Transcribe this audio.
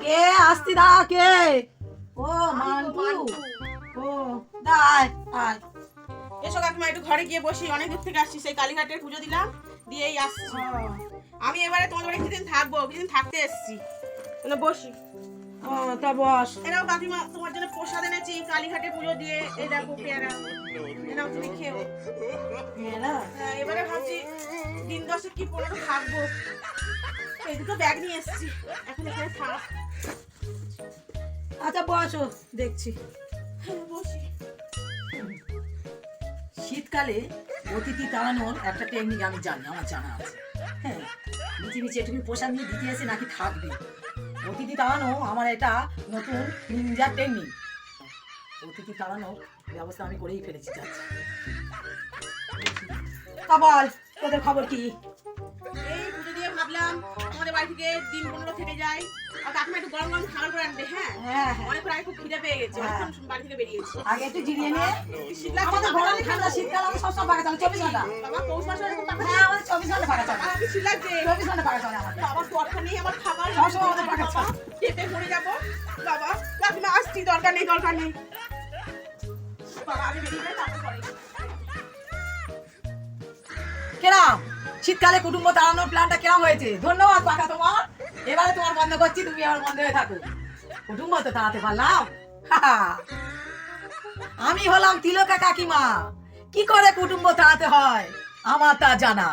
কে আসতি দা কে? ও Mantoux. ও দাই আয়। এসো কাকিমা একটু ঘরে গিয়ে বসি, অনেক দূর থেকে আসছি, সেই কালীঘাটের পুজো দিলাম, দিয়েই আসছি। আমি এবারে তোমাদের বাড়ি কিছুদিন থাকবো, কিছুদিন থাকতে এসছি, বসি। ও তা বস। এরাও কাকিমা তোমার জন্য প্রসাদ এনেছি কালীঘাটে পুজো দিয়ে, এই দেখো পেয়ারা, এরাও তুমি খেও। হ্যাঁ, এবারে ভাবছি দিন 10 কি 15 থাকবো, এই দুটো ব্যাগ নিয়ে এসছি, এখন এখানে থাক। আচ্ছা বসো, দেখছি। হ্যাঁ, বসি। শীতকালে অতিথি তাড়ানোর একটা টেকনিক আমি জানি, আমার জানা আছে। হ্যাঁ, নিচে নিচে একটু প্রসাদ নিয়ে দিতে এসে নাকি থাকবে। অতিথি তাড়ানো আমার এটা নতুন নিনজা টেকনিক। অতিথি তাড়ানোর ব্যবস্থা আমি করেই ফেলেছি। যাচ্ছি। তা বল, তোদের খবর কি? এই পুজো দিয়ে ভাবলাম আমাদের বাড়ি থেকে দিন 15 থেকে যাই, আর কাকিমা একটু গরম গরম খাবার করে আনবে। হ্যাঁ, হ্যাঁ হ্যাঁ, অনেক আগে খুব খিদে পেয়ে গেছে, হ্যাঁ। অনেকক্ষণ বাড়ি থেকে বেরিয়েছি। আগে একটু জিরিয়ে নিয়ে। শীত লাগছে, আমাদের বাবা, গরম ঠান্ডা শীতকাল আমি সবসময় ফাঁকা চলে, 24 ঘন্টা। বাবা পৌষ মাসে এরকম টাকা হ্যাঁ, আমাদের 24 ঘন্টা ফাঁকা চলে। আমার কি শীত লাগছে? 24 ঘন্টা ফাঁকা চলে আমাদের। বাবা দরকার নেই আমার খাবার, সবসময় আমাদের ফাঁকা চলে। খেতে মরে যাবো। বাবা কাকিমা আসছি, দরকার নেই, দরকার নেই। বাবা আগে বেরিয়ে যাই, তারপর পরে। কেরাম শীতকালে কুটুম্ব তাড়ানোর প্ল্যানটা কেরাম হয়েছে? ধন্যবাদ পাকা তোমার। এবারে তোমার বন্ধ করছি, তুমি আমার বন্ধ হয়ে থাকো। কুটুম্ব তো তাড়াতে পারলাম। আমি হলাম তিলকা কাকিমা। কি করে কুটুম্ব তাড়াতে হয় আমার তা জানা।